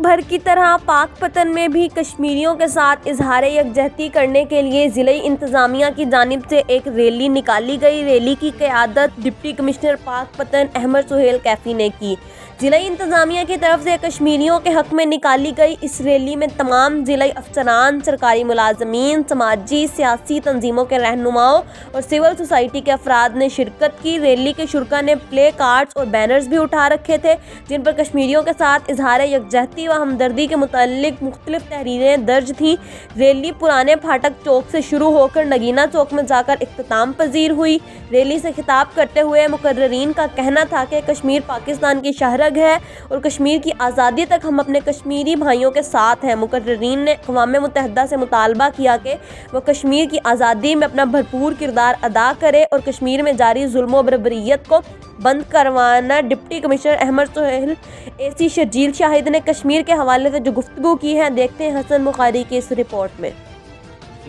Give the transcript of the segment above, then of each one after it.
بھر کی طرح پاک پتن میں بھی کشمیریوں کے ساتھ اظہار یکجہتی کرنے کے لیے ضلعی انتظامیہ کی جانب سے ایک ریلی نکالی گئی۔ ریلی کی قیادت ڈپٹی کمشنر پاک پتن احمد سہیل کیفی نے کی۔ ضلعی انتظامیہ کی طرف سے کشمیریوں کے حق میں نکالی گئی اس ریلی میں تمام ضلعی افسران، سرکاری ملازمین، سماجی سیاسی تنظیموں کے رہنماؤں اور سول سوسائٹی کے افراد نے شرکت کی۔ ریلی کے شرکاء نے پلے کارڈز اور بینرز بھی اٹھا رکھے تھے جن پر کشمیریوں کے ساتھ اظہار یکجہتی و ہمدردی کے متعلق مختلف تحریریں درج تھیں۔ ریلی پرانے پھاٹک چوک سے شروع ہو کر نگینہ چوک میں جا کر اختتام پذیر ہوئی۔ ریلی سے خطاب کرتے ہوئے مقررین کا کہنا تھا کہ کشمیر پاکستان کی شہرگ ہے اور کشمیر کی آزادی تک ہم اپنے کشمیری بھائیوں کے ساتھ ہیں۔ مقررین نے اقوام متحدہ سے مطالبہ کیا کہ وہ کشمیر کی آزادی میں اپنا بھرپور کردار ادا کرے اور کشمیر میں جاری ظلم و بربریت کو بند کروانا۔ Deputy commissioner Ahmad Sohail AC Sharjeel Shahid نے کشمیر کے حوالے سے جو گفتگو کی ہے دیکھتے ہیں حسن بخاری کی اس رپورٹ میں۔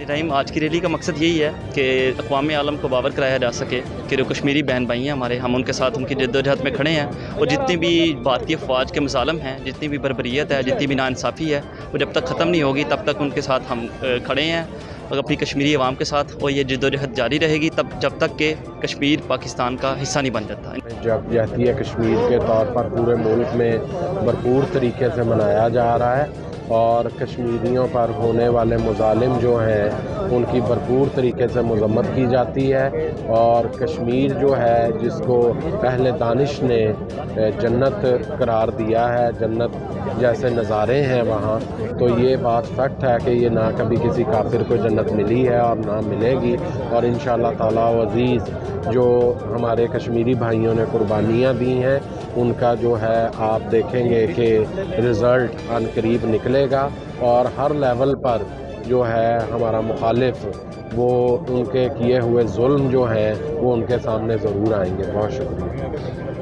رحیم، آج کی ریلی کا مقصد یہی ہے کہ اقوام عالم کو باور کرایا جا سکے کہ جو کشمیری بہن بھائی ہیں ہمارے، ہم ان کے ساتھ ان کی جد و جہد میں کھڑے ہیں اور جتنی بھی بھارتی افواج کے مظالم ہیں، جتنی بھی بربریت ہے، جتنی بھی ناانصافی ہے، وہ جب تک ختم نہیں ہوگی تب تک ان کے ساتھ ہم کھڑے ہیں اور اپنی کشمیری عوام کے ساتھ، اور یہ جد و جہد جاری رہے گی جب تک کہ کشمیر پاکستان کا حصہ نہیں بن جاتا۔ جب جہتیہ کشمیر کے طور پر پورے ملک میں بھرپور طریقے سے منایا جا رہا ہے اور کشمیریوں پر ہونے والے مظالم جو ہیں ان کی بھرپور طریقے سے مذمت کی جاتی ہے، اور کشمیر جو ہے جس کو اہل دانش نے جنت قرار دیا ہے، جنت جیسے نظارے ہیں وہاں، تو یہ بات فیکٹ ہے کہ یہ نہ کبھی کسی کافر کو جنت ملی ہے اور نہ ملے گی، اور انشاءاللہ تعالی عزیز جو ہمارے کشمیری بھائیوں نے قربانیاں دی ہیں ان کا جو ہے آپ دیکھیں گے کہ رزلٹ عن قریب نکلے گا، اور ہر لیول پر جو ہے ہمارا مخالف وہ ان کے کیے ہوئے ظلم جو ہیں وہ ان کے سامنے ضرور آئیں گے۔ بہت شکریہ۔